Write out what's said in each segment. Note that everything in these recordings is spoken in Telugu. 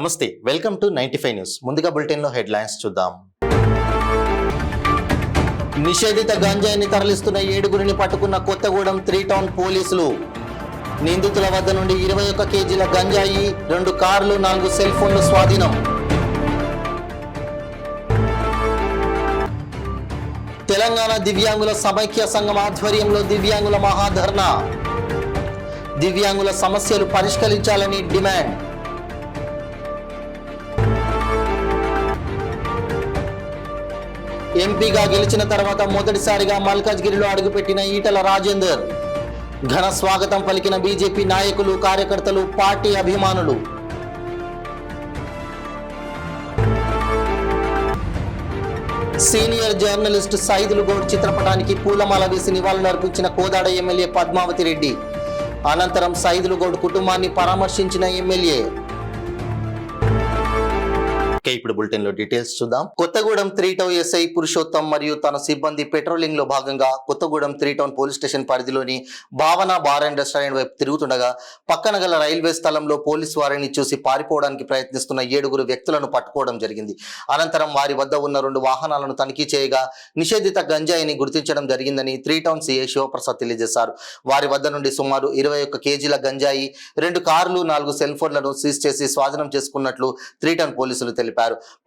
నమస్తే, వెల్కమ్ టు 95 న్యూస్. ముందుగా బులెటిన్లో హెడ్లైన్స్ చూద్దాం. నిషేధిత గంజాయిని తరలిస్తున్న 7గురిని పట్టుకున్న కొత్తగూడెం 3 టౌన్ పోలీసులు. నిందితుల వద్ద నుండి 21 కేజీల గంజాయి, 2 కార్లు, 4 సెల్ ఫోన్లు స్వాధీనం. తెలంగాణ దివ్యాంగుల సమైక్య సంఘం ఆధ్వర్యంలో దివ్యాంగుల మహాధర్నా. దివ్యాంగుల సమస్యలు పరిష్కరించాలని డిమాండ్. ఎంపీగా గెలిచిన తర్వాత మొదటిసారిగా మల్కాజ్గిరిలో అడుగుపెట్టిన ఈటల రాజేందర్. ఘన స్వాగతం పలికిన బీజేపీ నాయకులు, కార్యకర్తలు, పార్టీ అభిమానులు. సీనియర్ జర్నలిస్ట్ సైదులు గౌడ్ చిత్రపటానికి పూలమాల వేసి నివాళులర్పించిన కోదాడ ఎమ్మెల్యే పద్మావతి రెడ్డి. అనంతరం సైదులు గౌడ్ కుటుంబాన్ని పరామర్శించిన ఎమ్మెల్యే. ఇప్పుడు బులెటిన్ లో డీటెయిల్స్ చూద్దాం. కొత్తగూడెం 3 టౌన్ ఎస్ఐ పురుషోత్తం మరియు తన సిబ్బంది పెట్రోలింగ్ లో భాగంగా కొత్తగూడెం 3 టౌన్ పోలీస్ స్టేషన్ పరిధిలోని భావన బార్ అండ్ రెస్టారెంట్ వైపు తిరుగుతుండగా పక్కన గల రైల్వే స్థలంలో పోలీసు వారిని చూసి పారిపోవడానికి ప్రయత్నిస్తున్న 7 వ్యక్తులను పట్టుకోవడం జరిగింది. అనంతరం వారి వద్ద ఉన్న 2 వాహనాలను తనిఖీ చేయగా నిషేధిత గంజాయిని గుర్తించడం జరిగిందని 3 టౌన్ సిఐ శివప్రసాద్ తెలియజేశారు. వారి వద్ద నుండి సుమారు 21 కేజీల గంజాయి, 2 కార్లు, 4 సెల్ ఫోన్లను సీజ్ చేసి స్వాధీనం చేసుకున్నట్లు 3 టౌన్ పోలీసులు తెలిపారు.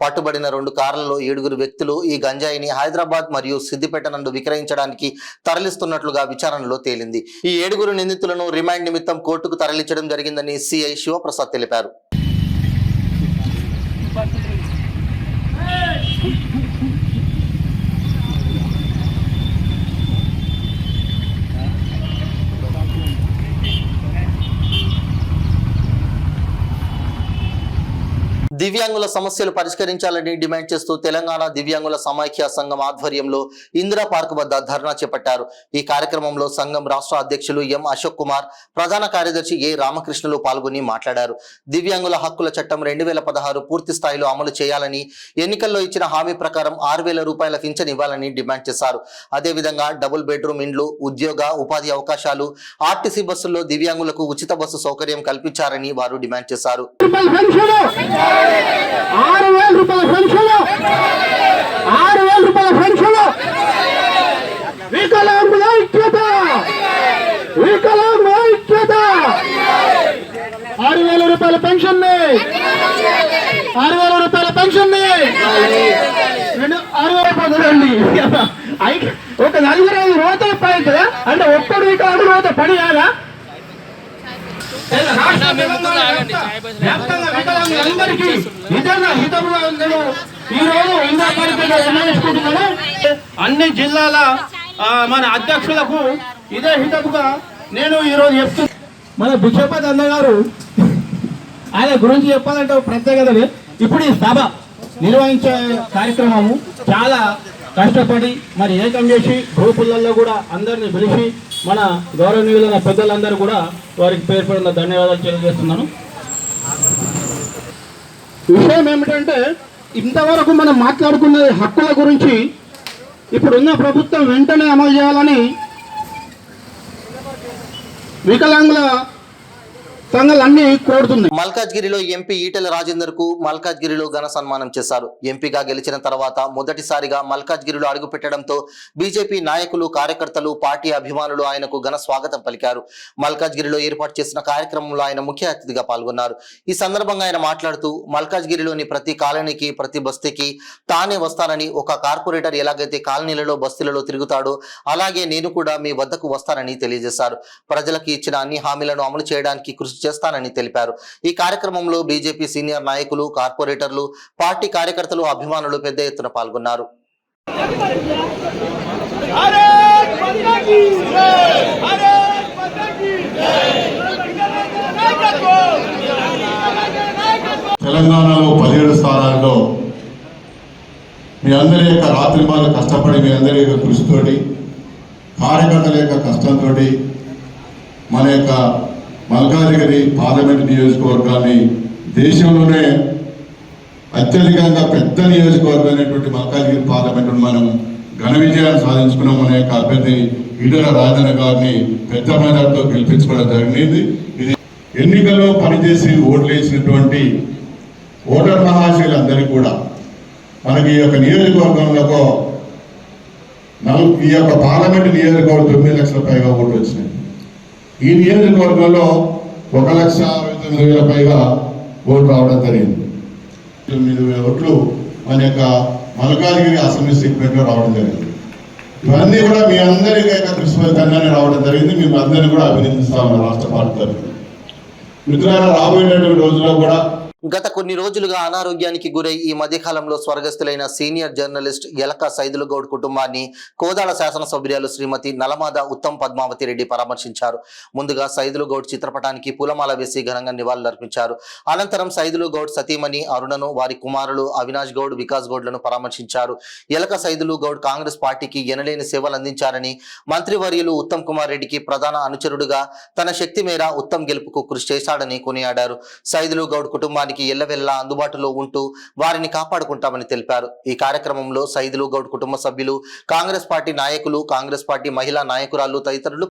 పట్టుబడిన 2 కార్లలో 7 వ్యక్తులు ఈ గంజాయిని హైదరాబాద్ మరియు సిద్దిపేట నందు విక్రయించడానికి తరలిస్తున్నట్లుగా విచారణలో తేలింది. ఈ 7 నిందితులను రిమాండ్ నిమిత్తం కోర్టుకు తరలించడం జరిగిందని సిఐ శివప్రసాద్ తెలిపారు. దివ్యాంగుల సమస్యలు పరిష్కరించాలని డిమాండ్ చేస్తూ తెలంగాణ దివ్యాంగుల సమైక్య సంఘం ఆధ్వర్యంలో ఇందిరా పార్క్ వద్ద ధర్నా చేపట్టారు. ఈ కార్యక్రమంలో సంఘం రాష్ట్ర అధ్యక్షులు ఎం అశోక్ కుమార్, ప్రధాన కార్యదర్శి ఏ రామకృష్ణులు పాల్గొని మాట్లాడారు. దివ్యాంగుల హక్కుల చట్టం 2016 పూర్తి స్థాయిలో అమలు చేయాలని, ఎన్నికల్లో ఇచ్చిన హామీ ప్రకారం 6,000 రూపాయల పింఛన్ ఇవ్వాలని డిమాండ్ చేశారు. అదేవిధంగా డబుల్ బెడ్రూమ్ ఇండ్లు, ఉద్యోగ ఉపాధి అవకాశాలు, ఆర్టీసీ బస్సుల్లో దివ్యాంగులకు ఉచిత బస్సు సౌకర్యం కల్పించారని వారు డిమాండ్ చేశారు. 6,000 రూపాయల పెన్షన్, 6,000 రూపాయల పెన్షన్, వికలాంగుల ఐక్యత, వికలాంగుల ఐక్యత, 6,000 రూపాయల పెన్షన్, 6,000 రూపాయల పెన్షన్, 6,000 ఒక 4 రోజుల పై కదా అంటే ఒక్కడు వికలాంగులు రోజు పని కాదా? అన్ని జిల్లాల మన అధ్యక్షులకు ఇదే హితముగా నేను ఈరోజు చెప్తున్నా. మన బిక్షపతి అన్న గారు ఆయన గురించి చెప్పాలంటే ప్రత్యేకత. ఇప్పుడు ఈ సభ నిర్వహించే కార్యక్రమము చాలా కష్టపడి మరి ఏకం చేసి గ్రూపులలో కూడా అందరినీ పిలిచి మన గౌరవనీయులైన పెద్దలందరూ కూడా వారికి పేరు పేరున ధన్యవాదాలు తెలియజేస్తున్నాను. విషయం ఏమిటంటే ఇంతవరకు మనం మాట్లాడుకున్నది హక్కుల గురించి. ఇప్పుడున్న ప్రభుత్వం వెంటనే అమలు చేయాలని వికలాంగుల సంఘాలన్నీ కోరుతుంది. మల్కాజ్గిరిలో ఎంపీ ఈటల రాజేందర్ కు మల్కాజ్గిరిలో ఘన సన్మానం చేశారు. ఎంపీగా గెలిచిన తర్వాత మొదటిసారిగా మల్కాజ్గిరిలో అడుగు పెట్టడంతో బీజేపీ నాయకులు, కార్యకర్తలు, పార్టీ అభిమానులు ఆయనకు ఘన స్వాగతం పలికారు. మల్కాజ్గిరిలో ఏర్పాటు చేసిన కార్యక్రమంలో ఆయన ముఖ్య అతిథిగా పాల్గొన్నారు. ఈ సందర్భంగా ఆయన మాట్లాడుతూ మల్కాజ్గిరిలోని ప్రతి కాలనీకి, ప్రతి బస్తీకి తానే వస్తానని, ఒక కార్పొరేటర్ ఎలాగైతే కాలనీలలో, బస్తీలలో తిరుగుతాడో అలాగే నేను కూడా మీ వద్దకు వస్తానని తెలియజేశారు. ప్రజలకు ఇచ్చిన అన్ని హామీలను అమలు చేయడానికి కృషి చేస్తానని తెలిపారు. ఈ కార్యక్రమంలో బీజేపీ సీనియర్ నాయకులు, కార్పొరేటర్లు, పార్టీ కార్యకర్తలు, అభిమానులు పెద్ద ఎత్తున పాల్గొన్నారు. తెలంగాణలో 17 స్థానాల్లో మీ అందరి యొక్క రాత్రిమాలు కష్టపడి, మీ అందరి యొక్క కృషితోటి, కార్యకర్తల యొక్క కష్టంతో మన యొక్క మల్కాజ్గిరి పార్లమెంట్ నియోజకవర్గాన్ని దేశంలోనే అత్యధికంగా పెద్ద నియోజకవర్గమైనటువంటి మల్కాజ్గిరి పార్లమెంటును మనం ఘన విజయాన్ని సాధించుకున్నాం. మన యొక్క అభ్యర్థి ఈటల రాజేందర్ గారిని పెద్ద మెజార్టీతో గెలిపించుకోవడం జరిగింది. ఇది ఎన్నికల్లో పనిచేసి ఓట్లేసినటువంటి ఓటర్ మహాశయులందరికీ కూడా మనకి ఈ యొక్క నియోజకవర్గంలో ఈ యొక్క పార్లమెంటు నియోజకవర్గం 9 లక్షల పైగా ఓట్లు వచ్చినాయి. ఈ నియోజకవర్గంలో 1,69,000 పైగా ఓట్లు రావడం జరిగింది. 9,000 ఓట్లు మన యొక్క మల్కాజ్గిరి అసెంబ్లీ సెగ్మెంట్లో రావడం జరిగింది. ఇవన్నీ కూడా మీ అందరి యొక్క కృషి ఫలితంగానే రావడం జరిగింది. మేము అందరినీ కూడా అభినందిస్తాము రాష్ట్ర పార్టీ తరఫున. మిత్రులారా, రాబోయేటటువంటి రోజుల్లో కూడా గత కొన్ని రోజులుగా అనారోగ్యానికి గురై ఈ మధ్యకాలంలో స్వర్గస్థులైన సీనియర్ జర్నలిస్ట్ యలక సైదులు గౌడ్ కుటుంబాన్ని కోదాడ శాసనసభ్యురాలు శ్రీమతి నలమాద ఉత్తమ్ పద్మావతి రెడ్డి పరామర్శించారు. ముందుగా సైదులు గౌడ్ చిత్రపటానికి పూలమాల వేసి ఘనంగా నివాళులర్పించారు. అనంతరం సైదులు గౌడ్ సతీమణి అరుణను, వారి కుమారులు అవినాష్ గౌడ్, వికాస్ గౌడ్లను పరామర్శించారు. యలక సైదులు గౌడ్ కాంగ్రెస్ పార్టీకి ఎనలేని సేవలు అందించారని, మంత్రివర్యులు ఉత్తమ్ కుమార్ రెడ్డికి ప్రధాన అనుచరుడుగా తన శక్తి మేర ఉత్తమ్ గెలుపుకు కృషి చేశాడని కొనియాడారు. సైదులు గౌడ్ కుటుంబానికి ఎల్లవెల్లా అందుబాటులో ఉంటూ వారిని కాపాడుకుంటామని తెలిపారు. ఈ కార్యక్రమంలో సైదులు గౌడ్ కుటుంబ సభ్యులు, కాంగ్రెస్ పార్టీ నాయకులు, కాంగ్రెస్ పార్టీ మహిళా నాయకురాలు తదితరులు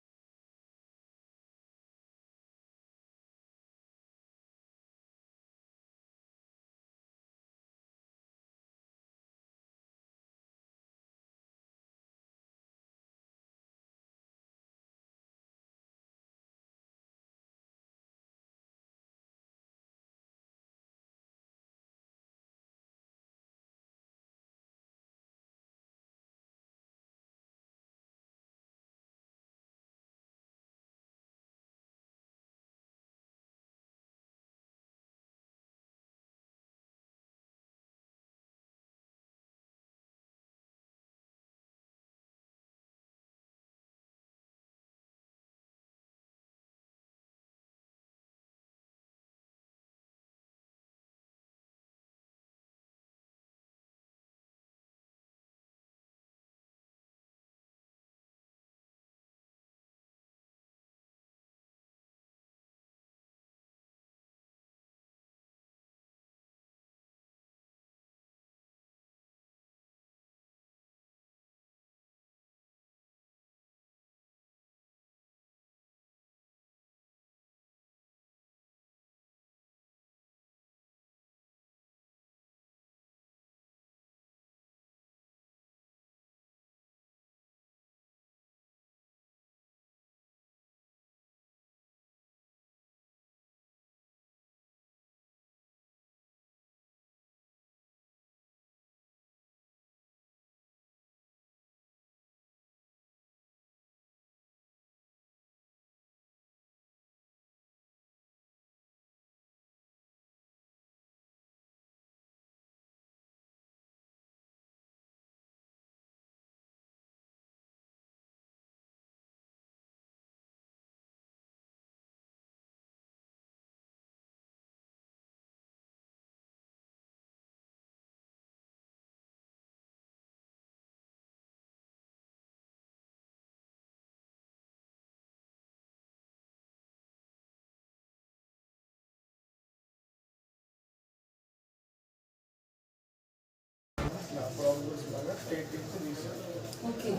ఓకే,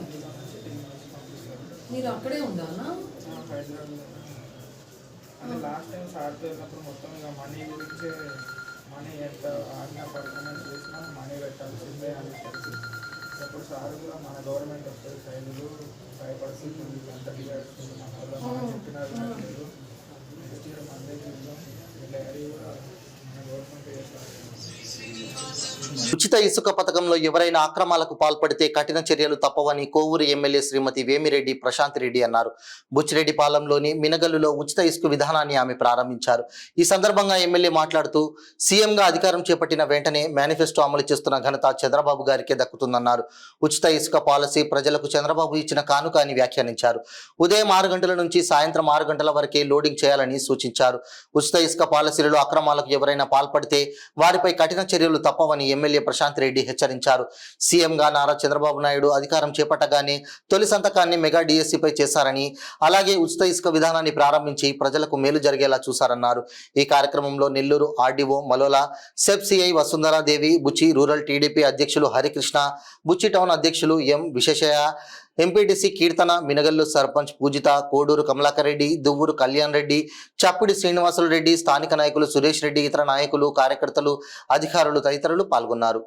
మీరు అక్కడే ఉండాలా? అంటే లాస్ట్ టైం సార్తో వెళ్ళినప్పుడు మొత్తం ఇక మనీ గురించే, మనీ ఎంత ఆజ్ఞా పర్ఫార్మెన్స్ చేసినా మనీ పెట్టాల్సిందే అని తెలిసి అప్పుడు సార్ కూడా మన గవర్నమెంట్ వస్తుంది, సైన్యులు 5% అంత డివైడ్ మన వల్ల మనం చెప్పినారు లేదు. నెక్స్ట్ ఇయర్ మందే చూద్దాం. డాడీ కూడా మన గవర్నమెంట్ చేస్తారు. ఉచిత ఇసుక పథకంలో ఎవరైనా అక్రమాలకు పాల్పడితే కఠిన చర్యలు తప్పవని కోవూరు ఎమ్మెల్యే శ్రీమతి వేమిరెడ్డి ప్రశాంత్ రెడ్డి అన్నారు. బుచ్చిరెడ్డిపాలెంలోని మినగల్లులో ఉచిత ఇసుక విధానాన్ని ఆమె ప్రారంభించారు. ఈ సందర్భంగా ఎమ్మెల్యే మాట్లాడుతూ సీఎంగా అధికారం చేపట్టిన వెంటనే మేనిఫెస్టో అమలు చేస్తున్న ఘనత చంద్రబాబు గారికే దక్కుతుందన్నారు. ఉచిత ఇసుక పాలసీ ప్రజలకు చంద్రబాబు ఇచ్చిన కానుక అని వ్యాఖ్యానించారు. ఉదయం 6 గంటల నుంచి సాయంత్రం 6 గంటల వరకే లోడింగ్ చేయాలని సూచించారు. ఉచిత ఇసుక పాలసీలలో అక్రమాలకు ఎవరైనా పాల్పడితే వారిపై కఠిన చర్యలు తప్పవని ఎమ్మెల్యే ప్రశాంత్ రెడ్డి హెచ్చరించారు. సీఎంగా నారా చంద్రబాబు నాయుడు అధికారం చేపట్టగానే తొలి సంతకాన్ని మెగా డిఎస్సిపై చేశారని, అలాగే ఉచిత ఇసుక విధానాన్ని ప్రారంభించి ప్రజలకు మేలు జరిగేలా చూశారన్నారు. ఈ కార్యక్రమంలో Nellore RDO Malola, SEB CI Vasundharadevi, Buchi rural TDP అధ్యక్షులు హరికృష్ణ, బుచ్చి టౌన్ అధ్యక్షులు ఎం విశేషయ్య, ఎంపీటీసీ కీర్తన, మినగల్లు సర్పంచ్ పూజిత, కోడూరు కమలాకర్ రెడ్డి, దువ్వూరు కళ్యాణ్ రెడ్డి, చప్పిడి శ్రీనివాసులు రెడ్డి, స్థానిక నాయకులు సురేష్ రెడ్డి, ఇతర నాయకులు, కార్యకర్తలు, అధికారులు తదితరులు పాల్గొన్నారు.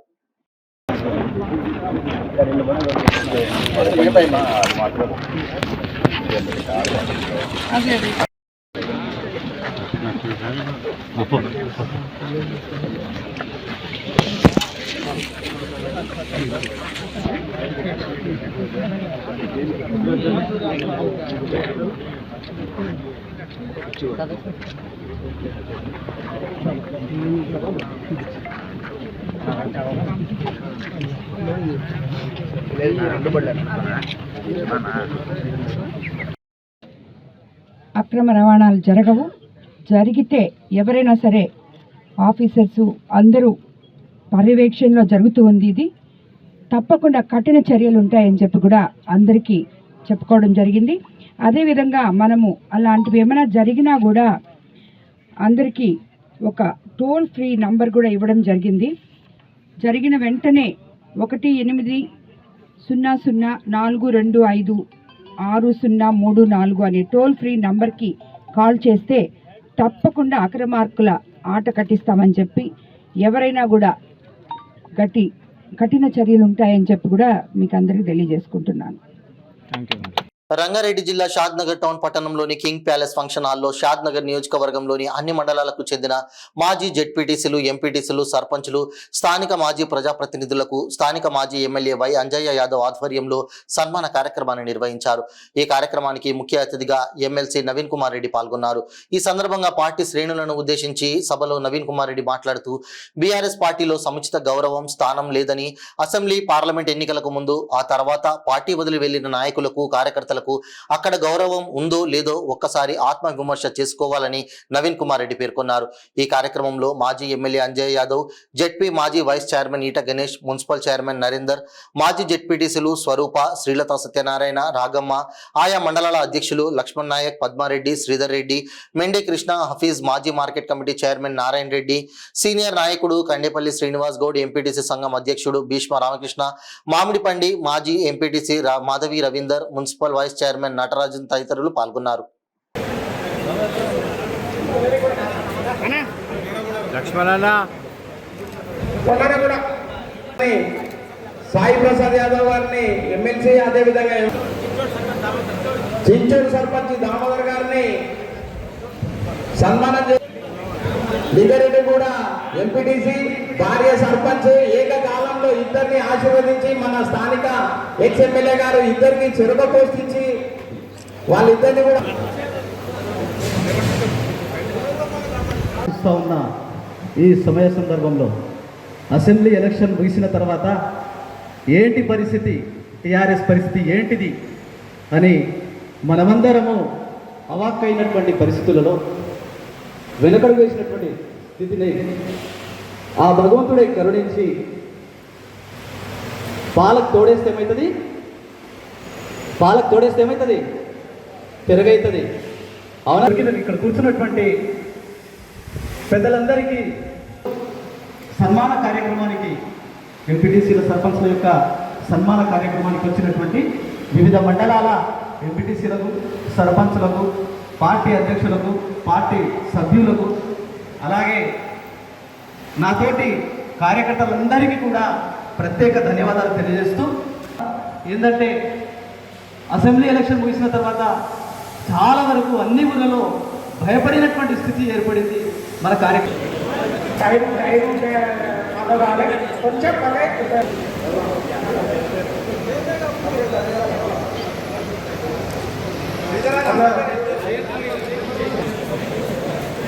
అక్రమ రవాణాలు జరగవు. జరిగితే ఎవరైనా సరే ఆఫీసర్సు అందరూ పర్యవేక్షణలో జరుగుతూ ఉంది. ఇది తప్పకుండా కఠిన చర్యలు ఉంటాయని చెప్పి కూడా అందరికీ చెప్పుకోవడం జరిగింది. అదేవిధంగా మనము అలాంటివి ఏమైనా జరిగినా కూడా అందరికీ ఒక టోల్ ఫ్రీ నంబర్ కూడా ఇవ్వడం జరిగింది. జరిగిన వెంటనే 1800-425-6034 అనే టోల్ ఫ్రీ నంబర్కి కాల్ చేస్తే తప్పకుండా అక్రమార్కుల ఆట కట్టిస్తామని చెప్పి ఎవరైనా కూడా కఠిన చర్యలు ఉంటాయని చెప్పి కూడా మీకు అందరికీ తెలియజేసుకుంటున్నాను. రంగారెడ్డి జిల్లా షాద్నగర్ టౌన్ పట్టణంలోని కింగ్ ప్యాలెస్ ఫంక్షన్ హాల్లో షాద్నగర్ నియోజకవర్గంలోని అన్ని మండలాలకు చెందిన మాజీ జెడ్పీటీసీలు, ఎంపీటీసీలు, సర్పంచులు, స్థానిక మాజీ ప్రజాప్రతినిధులకు స్థానిక మాజీ ఎమ్మెల్యే వై అంజయ్య యాదవ్ ఆధ్వర్యంలో సన్మాన కార్యక్రమాన్ని నిర్వహించారు. ఈ కార్యక్రమానికి ముఖ్య అతిథిగా ఎమ్మెల్సీ నవీన్ కుమార్ రెడ్డి పాల్గొన్నారు. ఈ సందర్భంగా పార్టీ శ్రేణులను ఉద్దేశించి సభలో నవీన్ కుమార్ రెడ్డి మాట్లాడుతూ బీఆర్ఎస్ పార్టీలో సముచిత గౌరవం, స్థానం లేదని, అసెంబ్లీ, పార్లమెంట్ ఎన్నికలకు ముందు, ఆ తర్వాత పార్టీ వదిలి వెళ్లిన నాయకులకు, కార్యకర్తలకు అక్కడ గౌరవం ఉందో లేదో ఒక్కసారి ఆత్మ విమర్శ చేసుకోవాలని నవీన్ కుమార్ రెడ్డి పేర్కొన్నారు. ఈ కార్యక్రమంలో మాజీ ఎమ్మెల్యే అంజయ్ యాదవ్, జెడ్పీ మాజీ వైస్ చైర్మన్ ఈట గణేష్, మున్సిపల్ చైర్మన్ నరేందర్, మాజీ జెడ్పీటీసీలు స్వరూప, శ్రీలత సత్యనారాయణ, రాగమ్మ, ఆయా మండలాల అధ్యక్షులు లక్ష్మణ్ నాయక్, పద్మారెడ్డి, శ్రీధర్ రెడ్డి, మెండే కృష్ణ, హఫీజ్, మాజీ market committee chairman Narayana Reddy, senior నాయకుడు కండేపల్లి శ్రీనివాస్ గౌడ్, ఎంపీటీసీ సంఘం అధ్యక్షుడు భీష్మ రామకృష్ణ, మామిడిపండి మాజీ MPTC Madhavi Ravinder, municipal vice chairman Natarajan తదితరులు పాల్గొన్నారు. సాయి ప్రసాద్ యాదవ్ గారిని ఎమ్మెల్సీ, అదేవిధంగా చించూరు సర్పంచ్ దామోదర్ గారిని సన్మానం లింగారెడ్డి కూడా ఎంపీటీసీ, భార్య సర్పంచ్, ఏకకాలంలో ఇద్దరిని ఆశీర్వదించి మన స్థానిక ఎక్స్ ఎమ్మెల్యే గారు ఇద్దరికి చెరుక పోషించి వాళ్ళిద్దరిని కూడా ఉన్న ఈ సమయ సందర్భంలో అసెంబ్లీ ఎలక్షన్ ముగిసిన తర్వాత ఏంటి పరిస్థితి, టీఆర్ఎస్ పరిస్థితి ఏంటిది అని మనమందరము అవాక్కైనటువంటి పరిస్థితులలో వెనుకడు వేసినటువంటి స్థితిని ఆ భగవంతుడే కరుణించి పాలకు తోడేస్తే ఏమవుతుంది, తిరగైతుంది. అవునా? ఇక్కడ కూర్చున్నటువంటి పెద్దలందరికీ సన్మాన కార్యక్రమానికి, ఎంపీటీసీల, సర్పంచ్ల యొక్క సన్మాన కార్యక్రమానికి వచ్చినటువంటి వివిధ మండలాల ఎంపీటీసీలకు, సర్పంచ్లకు, పార్టీ అధ్యక్షులకు, పార్టీ సభ్యులకు, అలాగే నాతోటి కార్యకర్తలందరికీ కూడా ప్రత్యేక ధన్యవాదాలు తెలియజేస్తూ, ఏంటంటే అసెంబ్లీ ఎలక్షన్ ముగిసిన తర్వాత చాలా వరకు అన్ని ఊళ్ళలో భయపడినటువంటి స్థితి ఏర్పడింది మన కార్యక్రమం.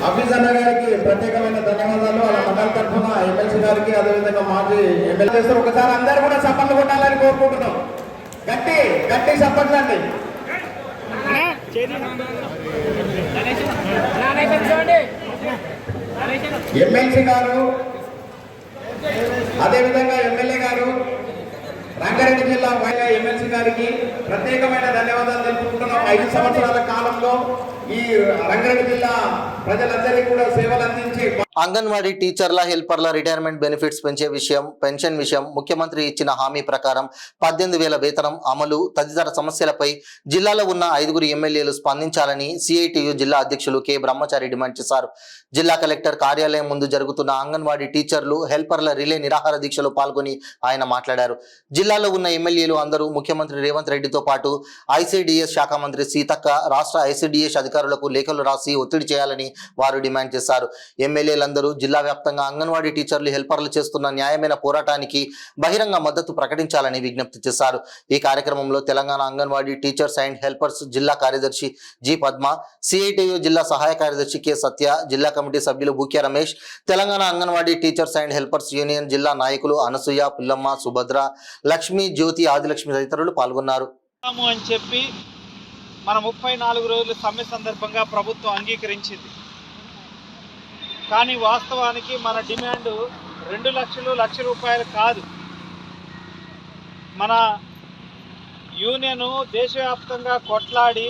ఆఫీస్ అన్న గారికి ప్రత్యేకమైన ధన్యవాదాలు. అలా మండల తరఫున ఎమ్మెల్సీ గారికి, అదేవిధంగా మాజీ ఎమ్మెల్యే చేస్తారు. ఒకసారి అందరూ కూడా సపోర్ట్ కొట్టాలని కోరుకుంటున్నాం. గట్టి సపోర్ట్ అండి. ఎమ్మెల్సీ గారు, అదేవిధంగా ఎమ్మెల్యే గారు, రంగారెడ్డి జిల్లా ఎమ్మెల్సీ గారికి ప్రత్యేకమైన ధన్యవాదాలు తెలుపుకుంటున్నాం. 5 సంవత్సరాల కాలంలో ఈ రంగారెడ్డి జిల్లా ప్రజలందరికీ కూడా సేవలు అందించి అంగన్వాడీ టీచర్ల హెల్పర్ల రిటైర్మెంట్ బెనిఫిట్స్ పెన్షన్ విషయం ముఖ్యమంత్రి ఇచ్చిన హామీ ప్రకారం 18,000 వేతనం అమలు తదితర సమస్యలపై జిల్లాలో ఉన్న 5 ఎమ్మెల్యేలు స్పందించాలని సిఐటియు జిల్లా అధ్యక్షులు కె బ్రహ్మచారి డిమాండ్ చేశారు. జిల్లా కలెక్టర్ కార్యాలయం ముందు జరుగుతున్న అంగన్వాడీ టీచర్లు హెల్పర్ల రిలే నిరాహార దీక్షలో పాల్గొని ఆయన మాట్లాడారు. జిల్లాలో ఉన్న ఎమ్మెల్యేలు అందరూ ముఖ్యమంత్రి రేవంత్ రెడ్డితో పాటు ఐసిడిఎస్ శాఖ మంత్రి సీతక్క రాష్ట్ర ఐసిడిఎస్ అధికారులకు లేఖలు రాసి ఒత్తిడి చేయాలని వారు డిమాండ్ చేశారు. ఎమ్మెల్యేలందరూ జిల్లా వ్యాప్తంగా అంగన్వాడీ టీచర్లు హెల్పర్లు చేస్తున్న న్యాయమైన పోరాటానికి బహిరంగ మద్దతు ప్రకటించాలని విజ్ఞప్తి చేశారు. ఈ కార్యక్రమంలో Telangana anganwadi teachers and helpers జిల్లా కార్యదర్శి జి పద్మ, సిఐటియు జిల్లా సహాయ కార్యదర్శి కె సత్య, జిల్లా కమిటీ సభ్యులు Bukya Ramesh, Telangana anganwadi teachers and helpers union జిల్లా నాయకులు అనసూయ, పుల్లమ్మ, సుభద్ర, లక్ష్మి, జ్యోతి, ఆదిలక్ష్మి తదితరులు పాల్గొన్నారు. అని చెప్పి మన 34 రోజుల సమ్మె సందర్భంగా ప్రభుత్వం అంగీకరించింది. కానీ వాస్తవానికి మన డిమాండ్ 2 లక్షలు, 1,00,000 రూపాయలు కాదు. మన యూనియను దేశవ్యాప్తంగా కొట్లాడి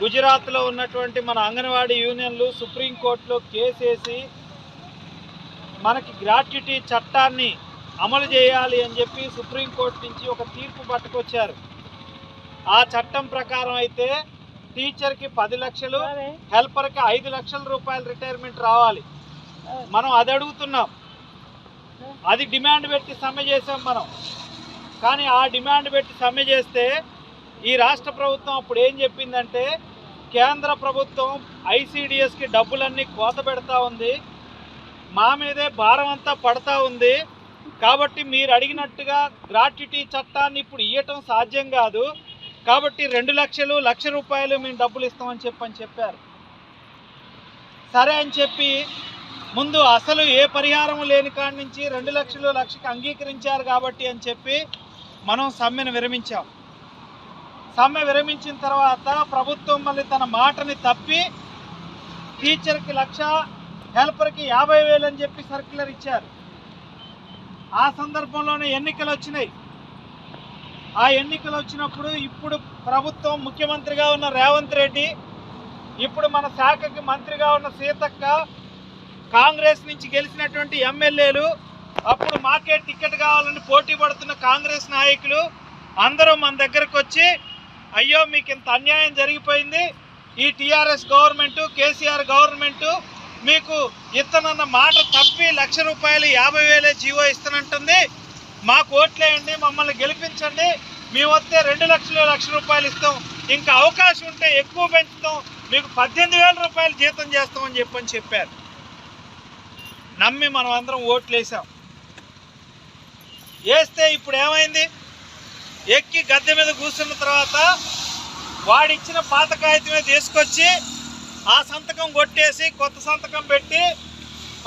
గుజరాత్లో ఉన్నటువంటి మన అంగన్వాడీ యూనియన్లు సుప్రీంకోర్టులో కేసేసి మనకి గ్రాట్యుటీ చట్టాన్ని అమలు చేయాలి అని చెప్పి సుప్రీంకోర్టు నుంచి ఒక తీర్పు పట్టుకొచ్చారు. ఆ చట్టం ప్రకారం అయితే టీచర్కి 10 లక్షలు, హెల్పర్కి 5 లక్షల రూపాయలు రిటైర్మెంట్ రావాలి. మనం అది అడుగుతున్నాం, అది డిమాండ్ పెట్టి సమ్మె చేసాం మనం. కానీ ఆ డిమాండ్ పెట్టి సమ్మె చేస్తే ఈ రాష్ట్ర ప్రభుత్వం అప్పుడు ఏం చెప్పిందంటే, కేంద్ర ప్రభుత్వం ఐసిడిఎస్కి డబ్బులన్నీ కోత పెడతా ఉంది, మా మీదే భారం అంతా పడతా ఉంది, కాబట్టి మీరు అడిగినట్టుగా గ్రాట్యుటీ చట్టాన్ని ఇప్పుడు ఇవ్వటం సాధ్యం కాదు, కాబట్టి 2 లక్షలు, 1,00,000 రూపాయలు మేము డబ్బులు ఇస్తామని చెప్పారు. సరే అని చెప్పి ముందు అసలు ఏ పరిహారం లేని కాడి నుంచి 2 లక్షలు, 1,00,000కి అంగీకరించారు కాబట్టి అని చెప్పి మనం సమ్మెను విరమించాం. సమ్మె విరమించిన తర్వాత ప్రభుత్వం మళ్ళీ తన మాటని తప్పి టీచర్కి 1,00,000, హెల్పర్కి 50,000 అని చెప్పి సర్క్యులర్ ఇచ్చారు. ఆ సందర్భంలోనే ఎన్నికలు వచ్చినాయి. ఆ ఎన్నికలు వచ్చినప్పుడు ఇప్పుడు ప్రభుత్వం ముఖ్యమంత్రిగా ఉన్న రేవంత్ రెడ్డి, ఇప్పుడు మన శాఖకి మంత్రిగా ఉన్న సీతక్క, కాంగ్రెస్ నుంచి గెలిచినటువంటి ఎమ్మెల్యేలు, అప్పుడు మాకే టికెట్ కావాలని పోటీ పడుతున్న కాంగ్రెస్ నాయకులు అందరూ మన దగ్గరకు వచ్చి, అయ్యో మీకు ఇంత అన్యాయం జరిగిపోయింది, ఈ టీఆర్ఎస్ గవర్నమెంటు, కేసీఆర్ గవర్నమెంటు మీకు ఇత్తనన్న మాట తప్పి 1,00,000 రూపాయలు 50,000 జీవో ఇస్తానంటుంది, మాకు ఓట్లేయండి, మమ్మల్ని గెలిపించండి, మేము వస్తే 2 లక్షలు, 1,00,000 రూపాయలు ఇస్తాం, ఇంకా అవకాశం ఉంటే ఎక్కువ పెంచుతాం, మీకు 18,000 రూపాయలు జీతం చేస్తామని చెప్పారు. నమ్మి మనం అందరం ఓట్లు వేసాం. వేస్తే ఇప్పుడు ఏమైంది, ఎక్కి గద్దె మీద కూర్చున్న తర్వాత వాడిచ్చిన పాత కాగితమే తీసుకొచ్చి ఆ సంతకం కొట్టేసి కొత్త సంతకం పెట్టి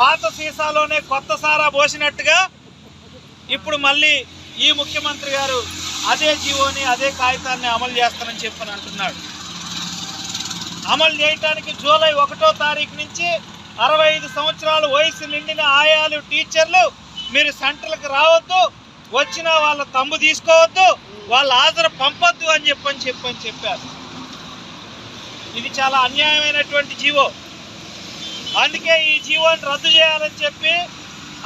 పాత సీసాలోనే కొత్త సారా పోసినట్టుగా ఇప్పుడు మళ్ళీ ఈ ముఖ్యమంత్రి గారు అదే జీవోని, అదే కాగితాన్ని అమలు చేస్తానని చెప్పని అంటున్నాడు. అమలు చేయడానికి జూలై 1వ తారీఖు నుంచి 65 సంవత్సరాల వయసు నిండిన ఆయాలు, టీచర్లు మీరు సెంటర్లకు రావద్దు, వచ్చిన వాళ్ళ తమ్ము తీసుకోవద్దు, వాళ్ళ హాజరు పంపొద్దు అని చెప్పారు. ఇది చాలా అన్యాయమైనటువంటి జీవో. అందుకే ఈ జీవోని రద్దు చేయాలని చెప్పి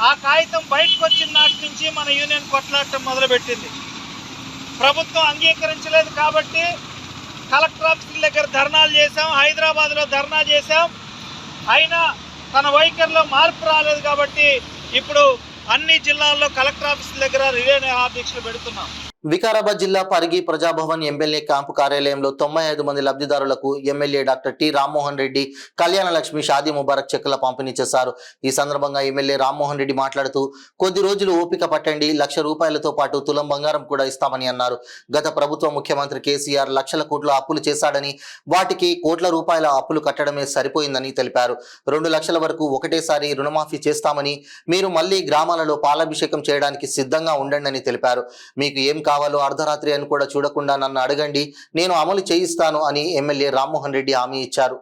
ఆ కాగితం బయటకు వచ్చిన నాటి నుంచి మన యూనియన్ కొట్లాడటం మొదలుపెట్టింది. ప్రభుత్వం అంగీకరించలేదు కాబట్టి కలెక్టర్ ఆఫీసుల దగ్గర ధర్నాలు చేశాం, హైదరాబాద్లో ధర్నా చేశాం. అయినా తన వైఖరిలో మార్పు రాలేదు కాబట్టి ఇప్పుడు అన్ని జిల్లాల్లో కలెక్టర్ ఆఫీసుల దగ్గర రిలే నిరాహార దీక్షలు పెడుతున్నాం. వికారాబాద్ జిల్లా పరిగి ప్రజాభవన్ ఎమ్మెల్యే క్యాంపు కార్యాలయంలో 95 మంది లబ్ధిదారులకు MLA doctor T Rammohan Reddy Kalyana Lakshmi Shaadi Mubarak చెక్కుల పంపిణీ చేశారు. ఈ సందర్భంగా ఎమ్మెల్యే రామ్మోహన్ రెడ్డి మాట్లాడుతూ, కొద్ది రోజులు ఓపిక పట్టండి, 1,00,000 రూపాయలతో పాటు తులం బంగారం కూడా ఇస్తామని అన్నారు. గత ప్రభుత్వ ముఖ్యమంత్రి కేసీఆర్ లక్షల కోట్ల అప్పులు చేశాడని, వాటికి కోట్ల రూపాయల అప్పులు కట్టడమే సరిపోయిందని తెలిపారు. 2 లక్షల వరకు ఒకటేసారి రుణమాఫీ చేస్తామని, మీరు మళ్లీ గ్రామాలలో పాలాభిషేకం చేయడానికి సిద్ధంగా ఉండండి అని తెలిపారు. మీకు ఏం కావాలో అర్ధరాత్రి అని కూడా చూడకుండా నన్ను అడగండి, నేను అమలు చేయిస్తాను అని ఎమ్మెల్యే రామ్మోహన్ రెడ్డి హామీ ఇచ్చారు.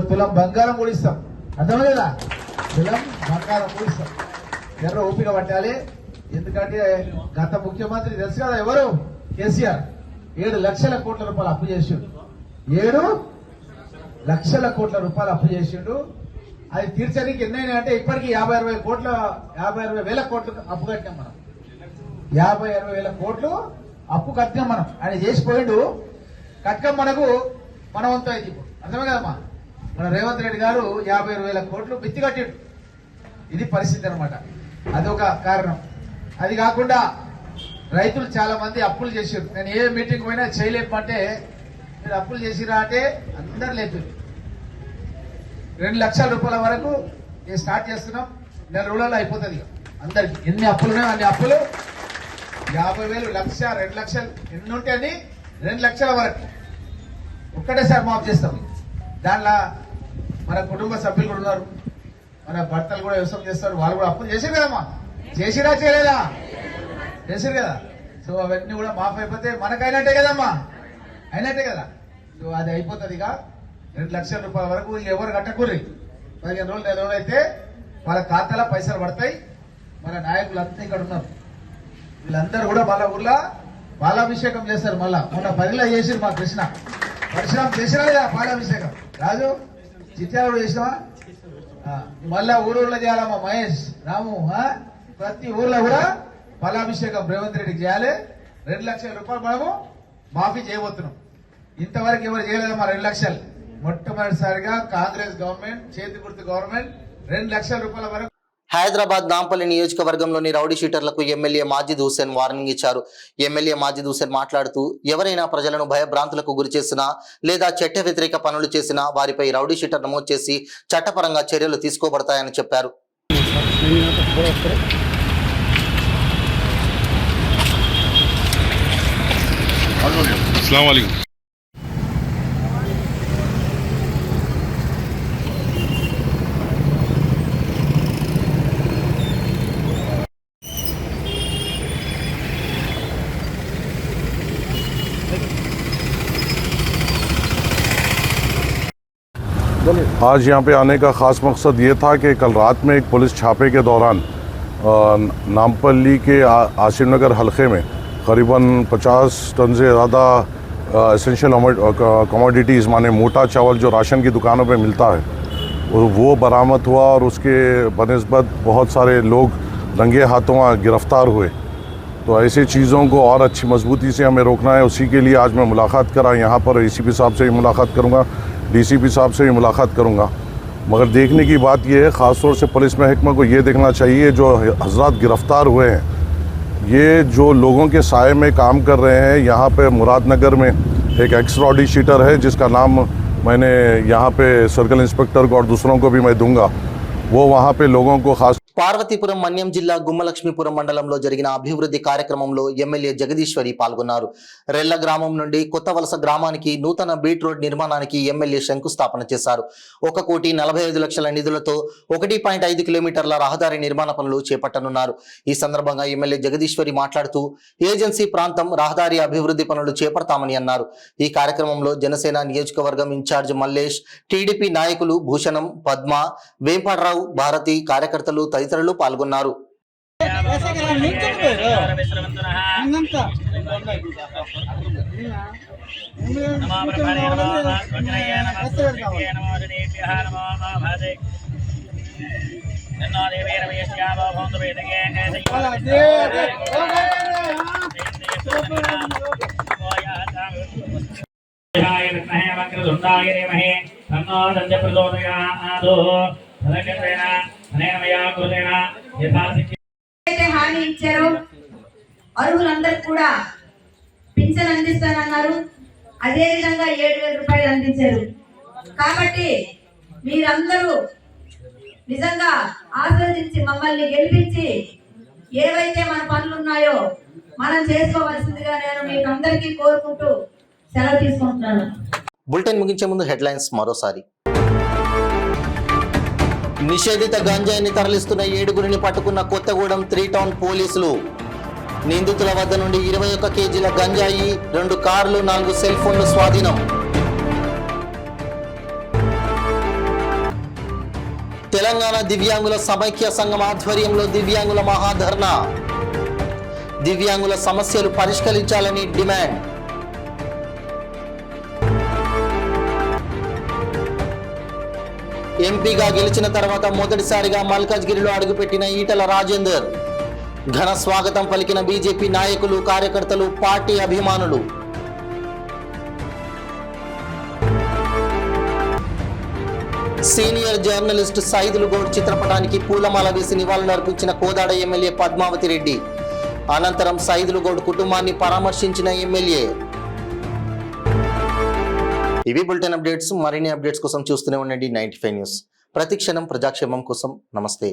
తులం బంగారం కూడా ఇస్తాం. అర్థమే కదా, తులం బంగారం కూడా ఇస్తాం. ఎర్ర ఓపిక పట్టాలి. ఎందుకంటే గత ముఖ్యమంత్రి తెలుసు కదా ఎవరు, కేసీఆర్ 7 లక్షల కోట్ల రూపాయలు అప్పు చేసిండు. 7 లక్షల కోట్ల రూపాయలు అప్పు చేసిండు. అది తీర్చడానికి ఎన్నైనా అంటే ఇప్పటికీ 50-60 వేల కోట్లు అప్పు కట్టినాం మనం. 50-60 వేల కోట్లు అప్పు కట్టినాం మనం. ఆయన చేసిపోయిండు. కట్టం మనకు మన వంతు అయింది ఇప్పుడు. అర్థమే కదమ్మా, మన రేవంత్ రెడ్డి గారు 50 వేల కోట్లు బిత్తి కట్టిండు. ఇది పరిస్థితి అనమాట. అదొక కారణం. అది కాకుండా రైతులు చాలా మంది అప్పులు చేసారు. నేను ఏ మీటింగ్ పోయినా చేయలేమంటే మీరు అప్పులు చేసిరా అంటే అందరు లేదు. 2 లక్షల రూపాయల వరకు స్టార్ట్ చేస్తున్నాం. 4 రోజులలో అయిపోతుంది అందరికి. ఎన్ని అప్పులు ఉన్నాయో అన్ని అప్పులు 50,000, 1,00,000, 2 లక్షలు ఎన్ని ఉంటే అని 2 లక్షల వరకు ఒక్కటేసారి మాఫ్ చేస్తాం. దానిలో మన కుటుంబ సభ్యులు కూడా ఉన్నారు, మన భర్తలు కూడా వ్యవసాయం చేస్తారు. వాళ్ళు కూడా అప్పులు చేసారు కదమ్మా. చేసిరా చేయలేదా? చేసారు కదా. సో అవన్నీ కూడా మాఫ్ అయిపోతే మనకైనట్టే కదమ్మా, అయినట్టే కదా. సో అది అయిపోతుంది. ఇక 2 లక్షల రూపాయల వరకు వీళ్ళు ఎవరు కట్టకూర్రి. 15 రోజులు 10 రోజులు అయితే వాళ్ళ ఖాతాలో పైసలు పడతాయి. మన నాయకులు అంతా ఇక్కడ ఉన్నారు. వీళ్ళందరూ కూడా వాళ్ళ ఊర్లో పాలాభిషేకం చేస్తారు. మళ్ళా మొన్న 10లో చేసిరు మా కృష్ణ పరశురాం చేసినా లేదా పాలాభిషేకం. రాజు చిత్యాలు కూడా చేసినావా? మళ్ళా ఊరూర్లో చేయాలమ్మా. మహేష్, రాము, ప్రతి ఊర్లో కూడా పాలాభిషేకం రేవంత్ రెడ్డికి చేయాలి. 2 లక్షల రూపాయలు మనము మాఫీ చేయబోతున్నాం. ఇంతవరకు ఎవరు చేయలేదమ్మా 2 లక్షలు. మొట్టమొదటిసారిగా కాంగ్రెస్ గవర్నమెంట్, చేతి గుర్తు గవర్నమెంట్ 2 లక్షల రూపాయల వరకు. హైదరాబాద్ నాంపల్లి నియోజకవర్గంలోని రౌడీ షీటర్లకు ఎమ్మెల్యే మాజిద్ హుస్సేన్ వార్నింగ్ ఇచ్చారు. ఎమ్మెల్యే మాజిద్ హుస్సేన్ మాట్లాడుతూ ఎవరైనా ప్రజలను భయభ్రాంతులకు గురి చేసినా లేదా చట్ట వ్యతిరేక పనులు చేసినా వారిపై రౌడీ షీటర్ నమోదు చేసి చట్టపరంగా చర్యలు తీసుకోబడతాయని చెప్పారు. अस्सलाम वालेकुम। आज यहाँ पे आने का ख़ास मकसद ये था कि कल रात में एक पुलिस छापे के दौरान नामपल्ली के आसिम नगर हलके में करीबन 50 टन से ज़्यादा एसेंशियल कमोडिटीज़ माने मोटा चावल जो राशन की दुकानों पे मिलता है वो बरामद हुआ और उसके बनिस्बत बहुत सारे लोग रंगे हाथों गिरफ्तार हुए। तो ऐसी चीज़ों को और अच्छी मजबूती से हमें रोकना है। उसी के लिए आज मैं मुलाकात करा यहाँ पर। ACP साहब से भी मुलाकात करूँगा, DCP साहब से भी मुलाकात करूँगा। मगर देखने की बात यह है, ख़ास तौर से पुलिस महकमा को ये देखना चाहिए जो हजरात गिरफ़्तार हुए हैं, ये जो लोगों के साए में काम कर रहे हैं। यहाँ पे मुरादनगर में एक एक्स रॉडी शीटर है जिसका नाम मैंने यहाँ पे सर्कल इंस्पेक्टर को और दूसरों को भी मैं दूंगा। वो वहाँ पे लोगों को खास పార్వతీపురం మన్యం జిల్లా గుమ్మలక్ష్మీపురం మండలంలో జరిగిన అభివృద్ధి కార్యక్రమంలో ఎమ్మెల్యే జగదీశ్వరి పాల్గొన్నారు. రెల్ల గ్రామం నుండి కొత్త వలస గ్రామానికి నూతన బీట్ రోడ్ నిర్మాణానికి ఎమ్మెల్యే శంకుస్థాపన చేశారు. 1,45,00,000 నిధులతో 1.5 కిలోమీటర్ల రహదారి నిర్మాణ పనులు చేపట్టనున్నారు. ఈ సందర్భంగా ఎమ్మెల్యే జగదీశ్వరి మాట్లాడుతూ ఏజెన్సీ ప్రాంతం రహదారి అభివృద్ధి పనులు చేపడతామని అన్నారు. ఈ కార్యక్రమంలో జనసేన నియోజకవర్గం ఇన్ఛార్జ్ మల్లేష్, టీడీపీ నాయకులు భూషణం, పద్మ, వేంపట్రావు, భారతి, కార్యకర్తలు తదితరులు పాల్గొన్నారు. హామీ ఇచ్చారు. అర్హులందరికీ కూడా పింఛన్ అందిస్తానన్నారు. అదే విధంగా 7,000 రూపాయలు అందించారు. కాబట్టి మీరందరూ నిజంగా ఆశీర్వదించి మమ్మల్ని గెలిపించి ఏవైతే మన పనులు ఉన్నాయో మనం చేసుకోవాల్సిందిగా నేను మీకు అందరికీ కోరుకుంటూ సెలవు తీసుకుంటున్నాను. బులెటిన్ ముగించే ముందు హెడ్లైన్స్ మరోసారి. నిషేధిత గంజాయిని తరలిస్తున్న 7గురిని పట్టుకున్న కొత్తగూడెం 3 టౌన్ పోలీసులు. నిందితుల వద్ద నుండి 21 కేజీల గంజాయి, 2 కార్లు, 4 సెల్ ఫోన్లు స్వాధీనం. తెలంగాణ దివ్యాంగుల సమైక్య సంఘం ఆధ్వర్యంలో దివ్యాంగుల మహాధర్నా. దివ్యాంగుల సమస్యలు పరిష్కరించాలని డిమాండ్. ఎంపీగా గెలిచిన తర్వాత మొదటిసారిగా మల్కాజ్గిరిలో అడుగుపెట్టిన ఈటల రాజేందర్. ఘన స్వాగతం పలికిన బీజేపీ నాయకులు, కార్యకర్తలు, పార్టీ అభిమానులు. సీనియర్ జర్నలిస్ట్ సైదులు గౌడ్ చిత్రపటానికి పూలమాల వేసి నివాళులర్పించిన కోదాడ ఎమ్మెల్యే పద్మావతి రెడ్డి. అనంతరం సైదులు గౌడ్ కుటుంబాన్ని పరామర్శించిన ఎమ్మెల్యే. ఇవి బులెటిన్ అప్డేట్స్. మరిన్ని అప్డేట్స్ కోసం చూస్తూనే ఉండండి 95 న్యూస్. ప్రతిక్షణం ప్రజాక్షేమం కోసం. నమస్తే.